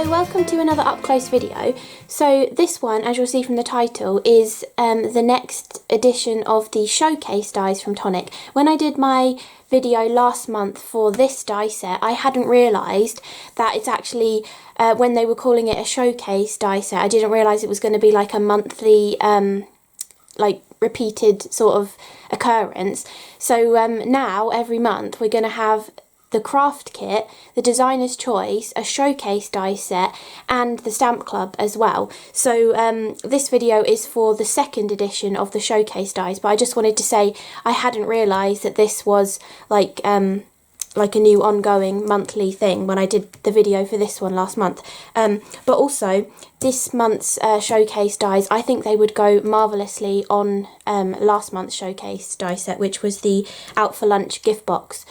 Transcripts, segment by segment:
Hello, welcome to another up close video. So this one, as you'll see from the title, is the next edition of the showcase dies from Tonic. When I did my video last month for this die set, I hadn't realised that it's actually, when they were calling it a showcase die set, I didn't realise it was going to be like a monthly, like repeated sort of occurrence. So now, every month, we're going to have the craft kit, the designer's choice, a showcase die set, and the stamp club as well. So this video is for the second edition of the showcase dies, but I just wanted to say I hadn't realised that this was like a new ongoing monthly thing when I did the video for this one last month. But also this month's showcase dies, I think they would go marvellously on last month's showcase die set, which was the Out for Lunch gift box.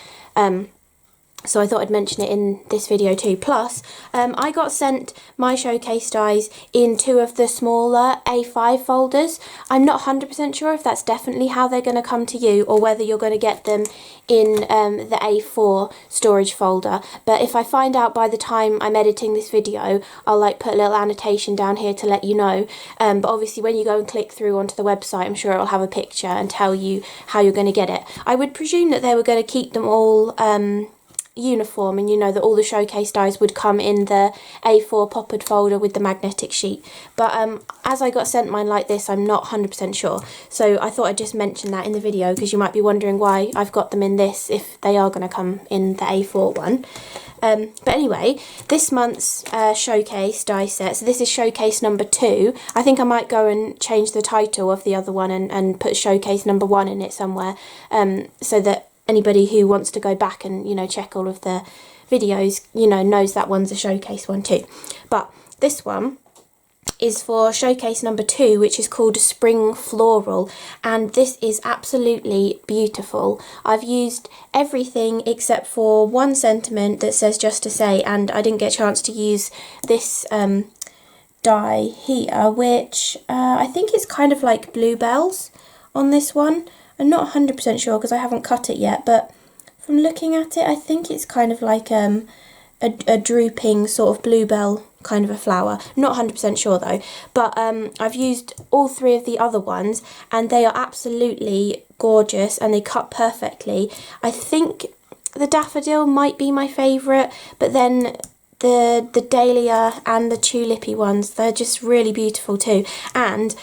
So I thought I'd mention it in this video too. Plus, I got sent my showcase dies in two of the smaller A5 folders. I'm not 100% sure if that's definitely how they're going to come to you, or whether you're going to get them in the A4 storage folder. But if I find out by the time I'm editing this video, I'll like put a little annotation down here to let you know. But obviously when you go and click through onto the website, I'm sure it'll have a picture and tell you how you're going to get it. I would presume that they were going to keep them all uniform, and you know that all the showcase dies would come in the A4 poppered folder with the magnetic sheet, but as I got sent mine like this, I'm not 100% sure, so I thought I'd just mention that in the video, because you might be wondering why I've got them in this if they are going to come in the A4 one. But anyway, this month's showcase die set, so this is showcase number 2. I think I might go and change the title of the other one and put showcase number 1 in it somewhere, so that anybody who wants to go back and, you know, check all of the videos, you know, knows that one's a showcase one too. But this one is for showcase number 2, which is called Spring Floral, and this is absolutely beautiful. I've used everything except for one sentiment that says Just to Say, and I didn't get a chance to use this die here, which I think it's kind of like bluebells on this one. I'm not 100% sure because I haven't cut it yet, but from looking at it, I think it's kind of like a drooping sort of bluebell kind of a flower. Not 100% sure though, but I've used all 3 of the other ones and they are absolutely gorgeous and they cut perfectly. I think the daffodil might be my favourite, but then the dahlia and the tulipy ones, they're just really beautiful too. And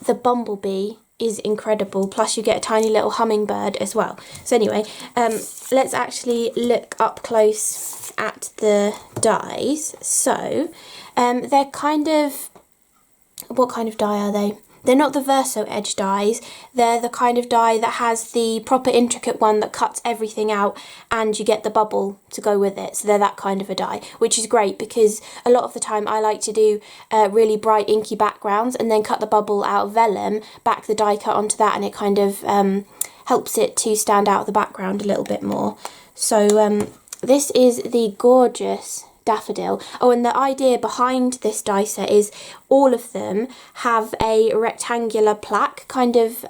the bumblebee is incredible, plus you get a tiny little hummingbird as well. So anyway, let's actually look up close at the dies. So they're kind of, what kind of die are they? They're not the Verso Edge dies, they're the kind of die that has the proper intricate one that cuts everything out and you get the bubble to go with it. So they're that kind of a die, which is great because a lot of the time I like to do really bright inky backgrounds and then cut the bubble out of vellum, back the die cut onto that, and it kind of helps it to stand out of the background a little bit more. So this is the gorgeous daffodil. Oh, and the idea behind this die set is all of them have a rectangular plaque kind of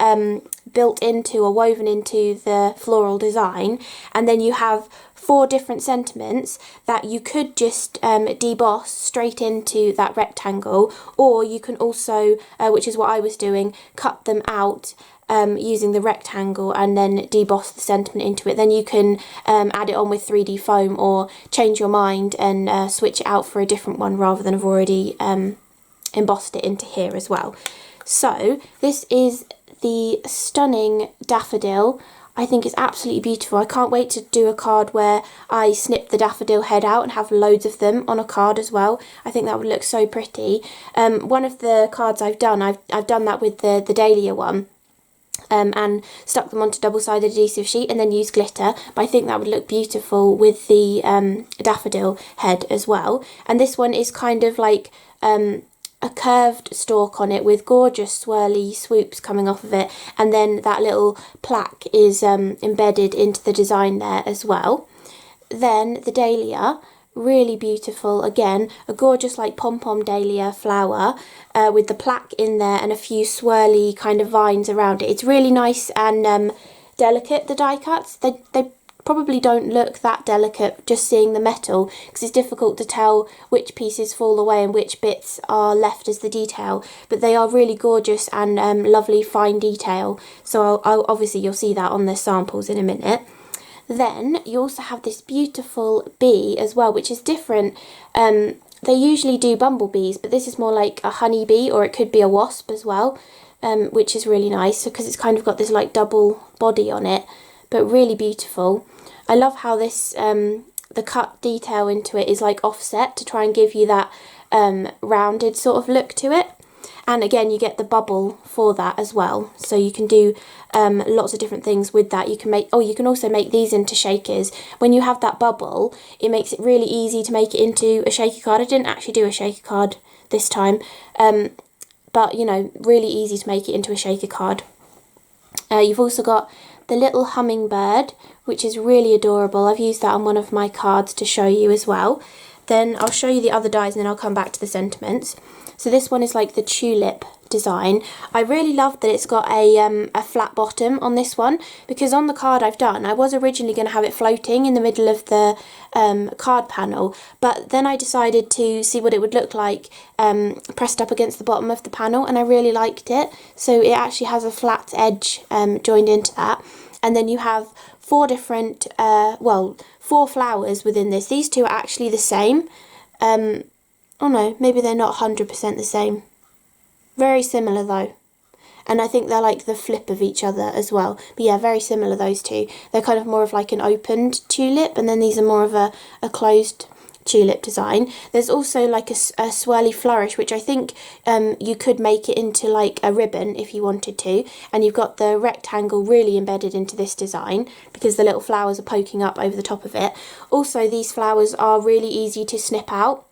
built into or woven into the floral design, and then you have 4 different sentiments that you could just deboss straight into that rectangle, or you can also, which is what I was doing, cut them out using the rectangle and then deboss the sentiment into it. Then you can add it on with 3D foam or change your mind and switch it out for a different one rather than have already embossed it into here as well. So this is the stunning daffodil. I think it's absolutely beautiful. I can't wait to do a card where I snip the daffodil head out and have loads of them on a card as well. I think that would look so pretty. One of the cards I've done that with the dahlia one. And stuck them onto double-sided adhesive sheet and then used glitter, but I think that would look beautiful with the daffodil head as well. And this one is kind of like a curved stalk on it with gorgeous swirly swoops coming off of it, and then that little plaque is embedded into the design there as well. Then the dahlia, really beautiful, again a gorgeous like pom-pom dahlia flower with the plaque in there and a few swirly kind of vines around it. It's really nice and delicate, the die cuts. They probably don't look that delicate just seeing the metal, because it's difficult to tell which pieces fall away and which bits are left as the detail, but they are really gorgeous and lovely fine detail. So obviously you'll see that on the samples in a minute. Then you also have this beautiful bee as well, which is different. They usually do bumblebees, but this is more like a honeybee, or it could be a wasp as well, which is really nice because it's kind of got this like double body on it, but really beautiful. I love how this, the cut detail into it is like offset to try and give you that rounded sort of look to it. And again, you get the bubble for that as well. So you can do lots of different things with that. You can make, you can also make these into shakers. When you have that bubble, it makes it really easy to make it into a shaker card. I didn't actually do a shaker card this time, but you know, really easy to make it into a shaker card. You've also got the little hummingbird, which is really adorable. I've used that on one of my cards to show you as well. Then I'll show you the other dies and then I'll come back to the sentiments. So this one is like the tulip design. I really love that it's got a flat bottom on this one, because on the card I've done, I was originally going to have it floating in the middle of the card panel, but then I decided to see what it would look like pressed up against the bottom of the panel, and I really liked it. So it actually has a flat edge joined into that. And then you have four different, four flowers within this. These two are actually the same. Oh no, maybe they're not 100% the same. Very similar though. And I think they're like the flip of each other as well. But yeah, very similar, those two. They're kind of more of like an opened tulip, and then these are more of a closed tulip design. There's also like a swirly flourish, which I think you could make it into like a ribbon if you wanted to. And you've got the rectangle really embedded into this design because the little flowers are poking up over the top of it. Also, these flowers are really easy to snip out.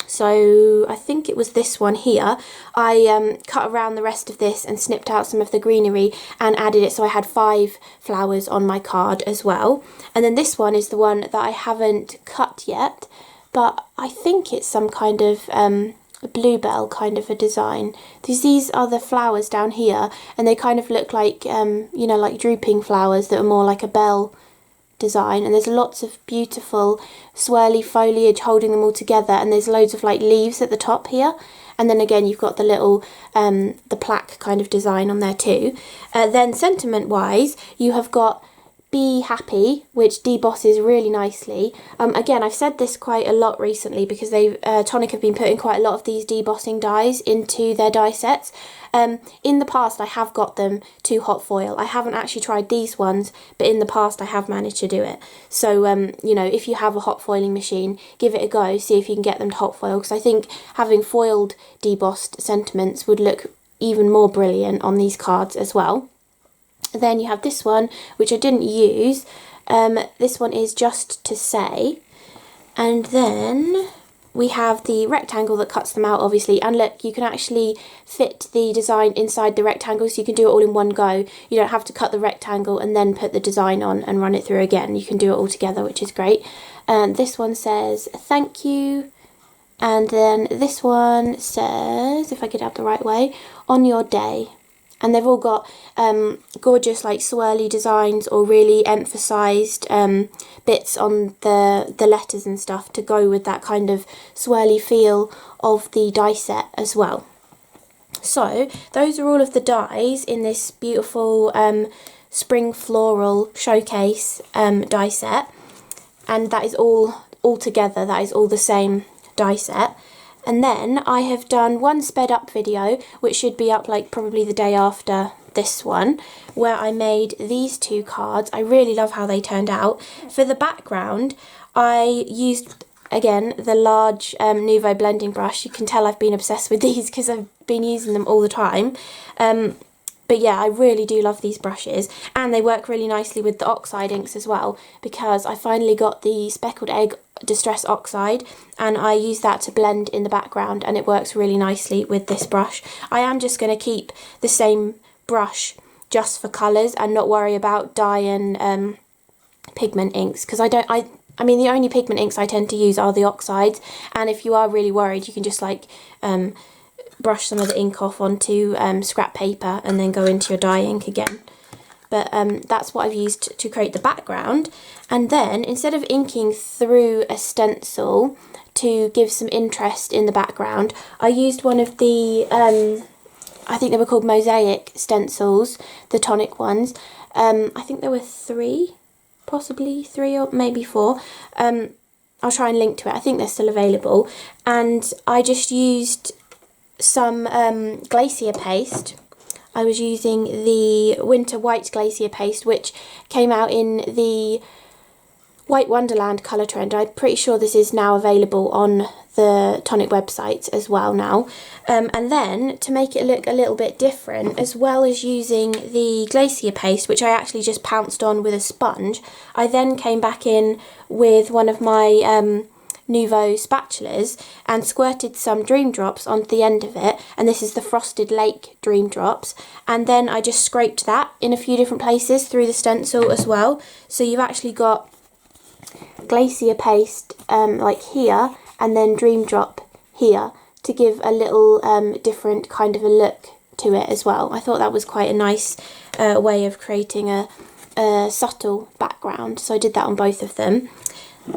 So I think it was this one here. I cut around the rest of this and snipped out some of the greenery and added it, so I had 5 flowers on my card as well. And then this one is the one that I haven't cut yet, but I think it's some kind of a bluebell kind of a design. These are the flowers down here, and they kind of look like, you know, like drooping flowers that are more like a bell design. And there's lots of beautiful swirly foliage holding them all together, and there's loads of like leaves at the top here. And then again, you've got the little the plaque kind of design on there too. Then sentiment wise, you have got Be Happy, which debosses really nicely. Again, I've said this quite a lot recently because Tonic have been putting quite a lot of these debossing dies into their die sets. In the past, I have got them to hot foil. I haven't actually tried these ones, but in the past I have managed to do it. So, you know, if you have a hot foiling machine, give it a go, see if you can get them to hot foil, because I think having foiled debossed sentiments would look even more brilliant on these cards as well. Then you have this one, which I didn't use. This one is Just to Say. And then we have the rectangle that cuts them out, obviously. And look, you can actually fit the design inside the rectangle, so you can do it all in one go. You don't have to cut the rectangle and then put the design on and run it through again. You can do it all together, which is great. And this one says, Thank you. And then this one says, if I get it up the right way, On Your Day. And they've all got gorgeous like swirly designs or really emphasised bits on the letters and stuff to go with that kind of swirly feel of the die set as well. So those are all of the dies in this beautiful spring floral showcase die set, and that is all together, that is all the same die set. And then I have done one sped up video, which should be up like probably the day after this one, where I made these 2 cards. I really love how they turned out. For the background, I used, again, the large Nuvo blending brush. You can tell I've been obsessed with these because I've been using them all the time. But yeah, I really do love these brushes, and they work really nicely with the oxide inks as well, because I finally got the Speckled Egg Distress Oxide, and I use that to blend in the background, and it works really nicely with this brush. I am just going to keep the same brush just for colours and not worry about dye and pigment inks, because I mean the only pigment inks I tend to use are the oxides, and if you are really worried, you can just like brush some of the ink off onto scrap paper and then go into your dye ink again. but that's what I've used to create the background. And then instead of inking through a stencil to give some interest in the background, I used one of the, I think they were called Mosaic stencils, the Tonic ones. I think there were 3, possibly 3 or maybe 4. I'll try and link to it. I think they're still available. And I just used some glacier paste. I was using the Winter White Glacier Paste, which came out in the White Wonderland colour trend. I'm pretty sure this is now available on the Tonic website as well now. And then, to make it look a little bit different, as well as using the Glacier Paste, which I actually just pounced on with a sponge, I then came back in with one of my Nuvo spatulas and squirted some Dream Drops onto the end of it, and this is the Frosted Lake Dream Drops, and then I just scraped that in a few different places through the stencil as well. So you've actually got glacier paste like here, and then Dream Drop here to give a little different kind of a look to it as well. I thought that was quite a nice way of creating a subtle background, so I did that on both of them.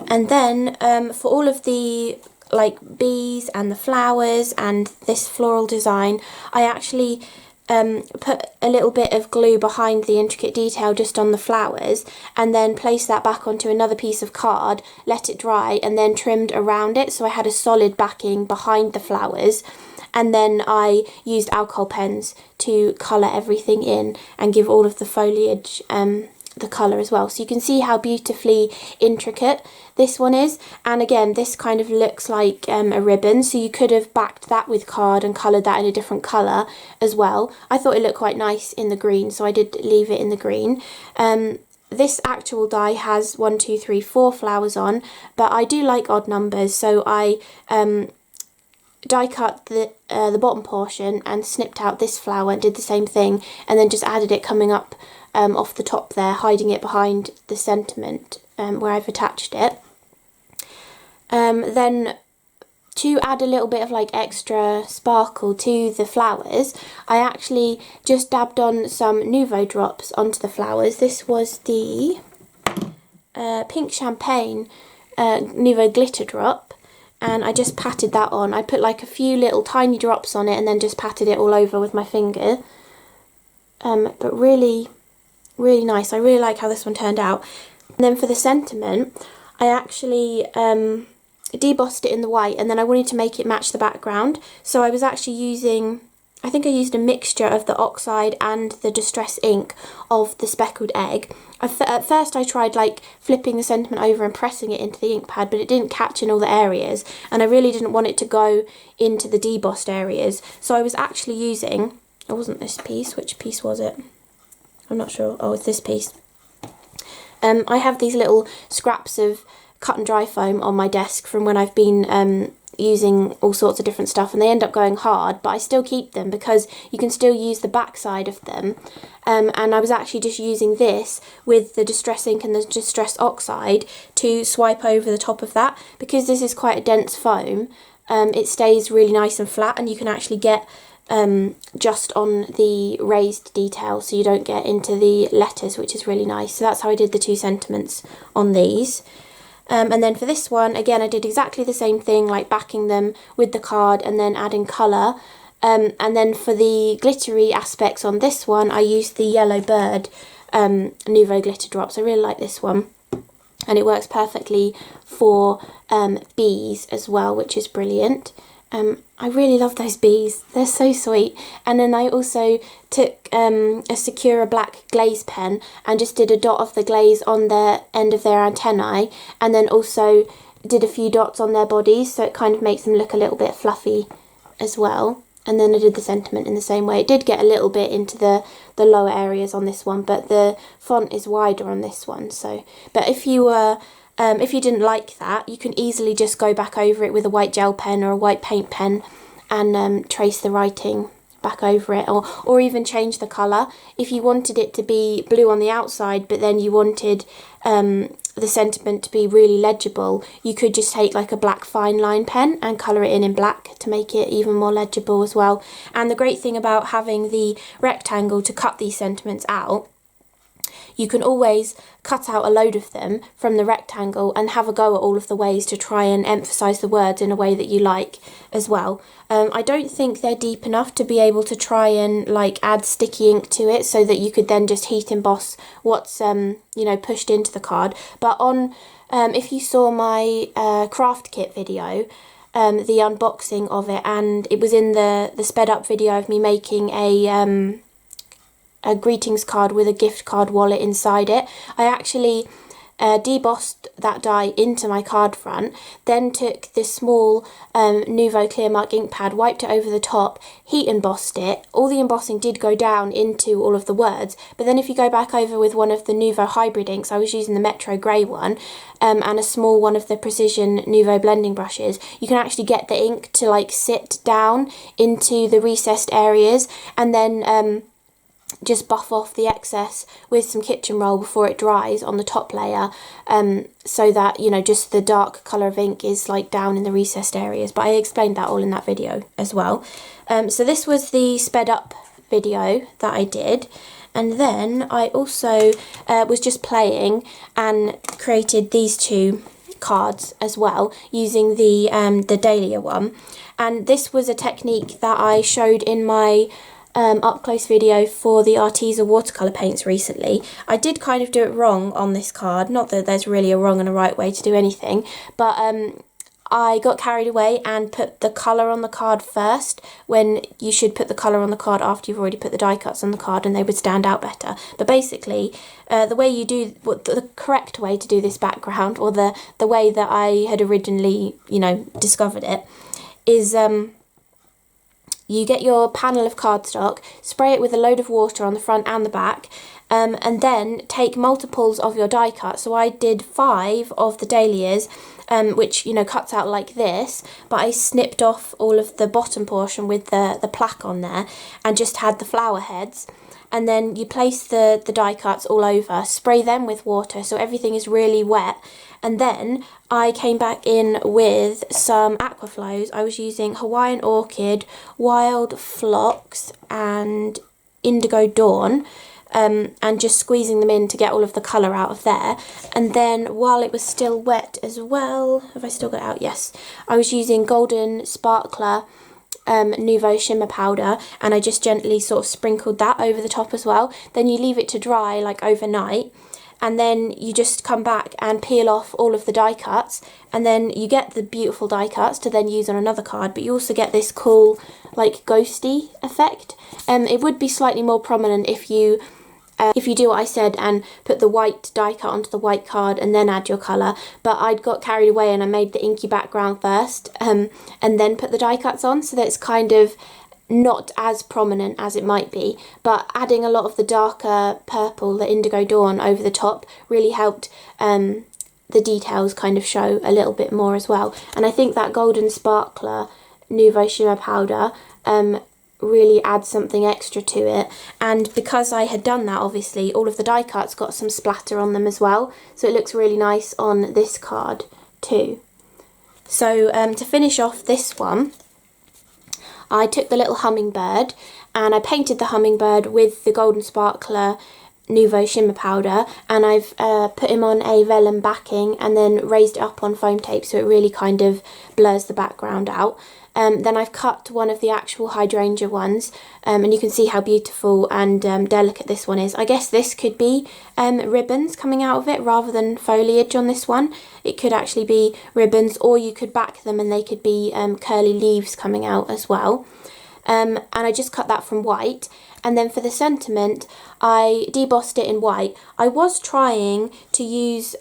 And then for all of the like bees and the flowers and this floral design, I actually put a little bit of glue behind the intricate detail just on the flowers, and then placed that back onto another piece of card, let it dry, and then trimmed around it so I had a solid backing behind the flowers. And then I used alcohol pens to colour everything in and give all of the foliage the colour as well. So you can see how beautifully intricate this one is. And again, this kind of looks like a ribbon, so you could have backed that with card and coloured that in a different colour as well. I thought it looked quite nice in the green, so I did leave it in the green. This actual die has 1, 2, 3, 4 flowers on, but I do like odd numbers, so I die cut the bottom portion and snipped out this flower and did the same thing, and then just added it coming up off the top there, hiding it behind the sentiment where I've attached it. Then to add a little bit of like extra sparkle to the flowers, I actually just dabbed on some Nuvo drops onto the flowers. This was the Pink Champagne Nuvo glitter drop, and I just patted that on. I put like a few little tiny drops on it and then just patted it all over with my finger. But really nice. I really like how this one turned out. And then for the sentiment, I actually debossed it in the white, and then I wanted to make it match the background. So I was actually using, I think I used a mixture of the oxide and the distress ink of the speckled egg. At first I tried like flipping the sentiment over and pressing it into the ink pad, but it didn't catch in all the areas, and I really didn't want it to go into the debossed areas. So I was actually using, it wasn't this piece, which piece was it? I'm not sure. Oh, it's this piece. I have these little scraps of cut and dry foam on my desk from when I've been using all sorts of different stuff, and they end up going hard, but I still keep them because you can still use the back side of them. And I was actually just using this with the distress ink and the distress oxide to swipe over the top of that. Because this is quite a dense foam, it stays really nice and flat, and you can actually get just on the raised detail, so you don't get into the letters, which is really nice. So that's how I did the 2 sentiments on these. And then for this one, again, I did exactly the same thing, like backing them with the card and then adding colour. And then for the glittery aspects on this one, I used the Yellow Bird Nuvo glitter drops. I really like this one, and it works perfectly for bees as well, which is brilliant. I really love those bees, they're so sweet. And then I also took a Sakura black glaze pen and just did a dot of the glaze on the end of their antennae, and then also did a few dots on their bodies, so it kind of makes them look a little bit fluffy as well. And then I did the sentiment in the same way. It did get a little bit into the lower areas on this one, but the font is wider on this one. So, but if you didn't like that, you can easily just go back over it with a white gel pen or a white paint pen and trace the writing back over it, or even change the colour. If you wanted it to be blue on the outside, but then you wanted the sentiment to be really legible, you could just take like a black fine line pen and colour it in black to make it even more legible as well. And the great thing about having the rectangle to cut these sentiments out you can always cut out a load of them from the rectangle and have a go at all of the ways to try and emphasise the words in a way that you like as well. I don't think they're deep enough to be able to try and like add sticky ink to it so that you could then just heat emboss what's you know, pushed into the card. But on if you saw my craft kit video, the unboxing of it, and it was in the sped up video of me making a greetings card with a gift card wallet inside it. I actually debossed that die into my card front, then took this small Nuvo clear mark ink pad, wiped it over the top, heat embossed it. All the embossing did go down into all of the words, but then if you go back over with one of the Nuvo hybrid inks, I was using the Metro Grey one, and a small one of the Precision Nuvo blending brushes, you can actually get the ink to like sit down into the recessed areas, and then just buff off the excess with some kitchen roll before it dries on the top layer, so that, you know, just the dark colour of ink is like down in the recessed areas. But I explained that all in that video as well. So this was the sped up video that I did, and then I also was just playing and created these two cards as well using the Dahlia one. And this was a technique that I showed in my up close video for the Arteza watercolour paints recently. I did kind of do it wrong on this card, not that there's really a wrong and a right way to do anything, but I got carried away and put the colour on the card first, when you should put the colour on the card after you've already put the die cuts on the card, and they would stand out better. But basically, the way you do, the correct way to do this background, or the way that I had originally, you know, discovered it, is you get your panel of cardstock, spray it with a load of water on the front and the back, and then take multiples of your die cut. So I did 5 of the dahlias, which, you know, cuts out like this, but I snipped off all of the bottom portion with the plaque on there and just had the flower heads. And then you place the die cuts all over, spray them with water so everything is really wet, and then I came back in with some Aquaflows. I was using Hawaiian Orchid, Wild Phlox and Indigo Dawn, and just squeezing them in to get all of the colour out of there. And then while it was still wet as well, have I still got it out? Yes. I was using Golden Sparkler Nuvo shimmer powder, and I just gently sort of sprinkled that over the top as well. Then you leave it to dry like overnight, and then you just come back and peel off all of the die cuts, and then you get the beautiful die cuts to then use on another card, but you also get this cool like ghosty effect. It would be slightly more prominent if you do what I said and put the white die cut onto the white card and then add your colour, but I'd got carried away and I made the inky background first, and then put the die cuts on, so that it's kind of not as prominent as it might be. But adding a lot of the darker purple, the Indigo Dawn, over the top really helped the details kind of show a little bit more as well. And I think that Golden Sparkler Nuvo shimmer powder really adds something extra to it, and because I had done that, obviously all of the die cuts got some splatter on them as well, so it looks really nice on this card too. So to finish off this one, I took the little hummingbird and I painted the hummingbird with the Golden Sparkler Nuvo shimmer powder, and I've put him on a vellum backing and then raised it up on foam tape so it really kind of blurs the background out. Then I've cut one of the actual hydrangea ones, and you can see how beautiful and delicate this one is. I guess this could be ribbons coming out of it rather than foliage on this one. It could actually be ribbons, or you could back them and they could be curly leaves coming out as well. And I just cut that from white. And then for the sentiment, I debossed it in white. I was trying to use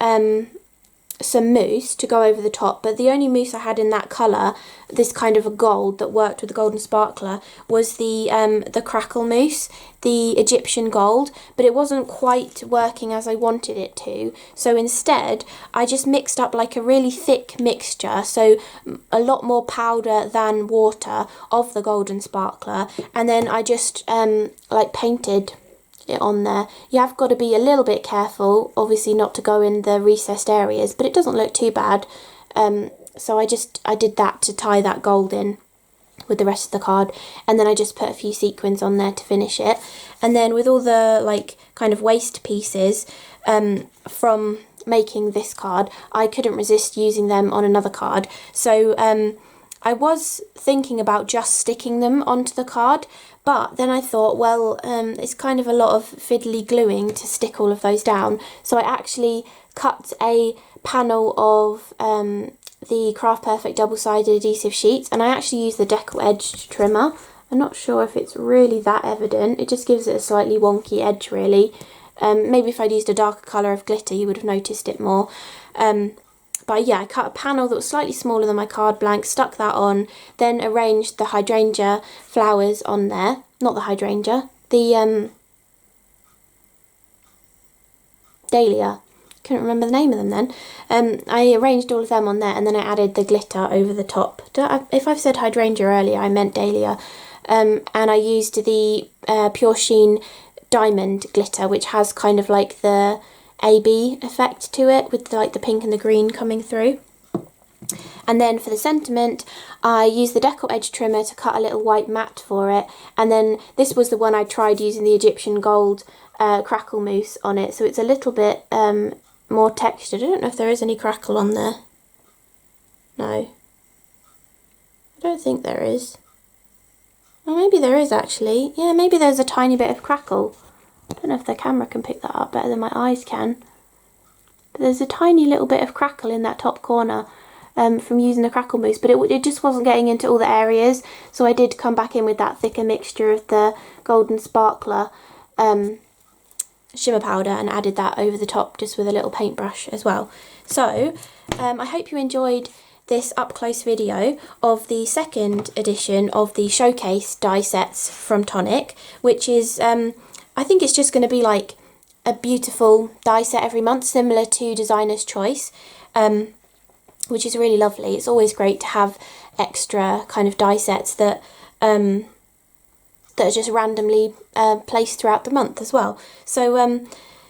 some mousse to go over the top, but the only mousse I had in that colour, this kind of a gold that worked with the Golden Sparkler, was the crackle mousse, the Egyptian gold, but it wasn't quite working as I wanted it to. So instead I just mixed up like a really thick mixture, so a lot more powder than water, of the Golden Sparkler, and then I just like painted it on there. You have got to be a little bit careful, obviously, not to go in the recessed areas, but it doesn't look too bad. So I did that to tie that gold in with the rest of the card, and then I just put a few sequins on there to finish it. And then with all the like kind of waste pieces from making this card, I couldn't resist using them on another card. So I was thinking about just sticking them onto the card, but then I thought, well, it's kind of a lot of fiddly gluing to stick all of those down. So I actually cut a panel of the Craft Perfect double-sided adhesive sheets, and I actually used the Deckle edge trimmer. I'm not sure if it's really that evident. It just gives it a slightly wonky edge, really. Maybe if I'd used a darker colour of glitter, you would have noticed it more. But yeah, I cut a panel that was slightly smaller than my card blank, stuck that on, then arranged the hydrangea flowers on there. Not the hydrangea, the dahlia. Couldn't remember the name of them then. I arranged all of them on there, and then I added the glitter over the top. If I've said hydrangea earlier, I meant dahlia. And I used the Pure Sheen diamond glitter, which has kind of like the AB effect to it, with like the pink and the green coming through. And then for the sentiment, I used the Deckle edge trimmer to cut a little white mat for it, and then this was the one I tried using the Egyptian gold crackle mousse on it, so it's a little bit more textured. I don't know if there is any crackle on there. No, I don't think there is. Well, maybe there is actually. Yeah, maybe there's a tiny bit of crackle. I don't know if the camera can pick that up better than my eyes can. But there's a tiny little bit of crackle in that top corner from using the crackle mousse, but it just wasn't getting into all the areas, so I did come back in with that thicker mixture of the golden sparkler shimmer powder and added that over the top just with a little paintbrush as well. So I hope you enjoyed this up close video of the second edition of the showcase die sets from Tonic, which is I think it's just going to be like a beautiful die set every month, similar to Designer's Choice, which is really lovely. It's always great to have extra kind of die sets that are just randomly placed throughout the month as well. So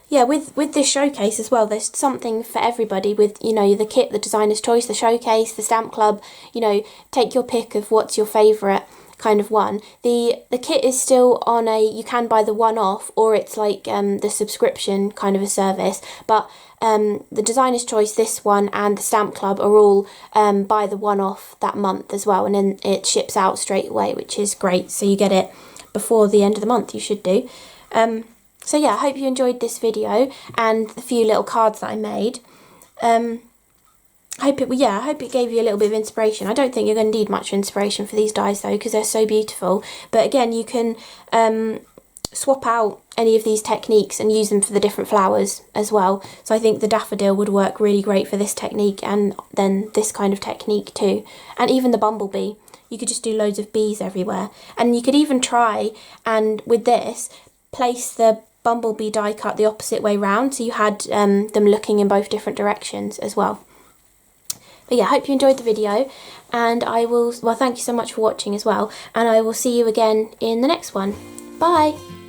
yeah, with this showcase as well, there's something for everybody with, you know, the kit, the Designer's Choice, the showcase, the stamp club. You know, take your pick of what's your favourite kind of one. The kit is still on you can buy the one-off, or it's like the subscription kind of a service, but the Designer's Choice, this one, and the stamp club are all buy the one-off that month as well, and then it ships out straight away, which is great, so you get it before the end of the month. You should do. So yeah, I hope you enjoyed this video and the few little cards that I made. I hope it gave you a little bit of inspiration. I don't think you're going to need much inspiration for these dies though, because they're so beautiful. But again, you can swap out any of these techniques and use them for the different flowers as well. So I think the daffodil would work really great for this technique, and then this kind of technique too. And even the bumblebee. You could just do loads of bees everywhere. And you could even try, and with this, place the bumblebee die cut the opposite way round, so you had them looking in both different directions as well. But yeah, I hope you enjoyed the video, and thank you so much for watching as well, and I will see you again in the next one. Bye!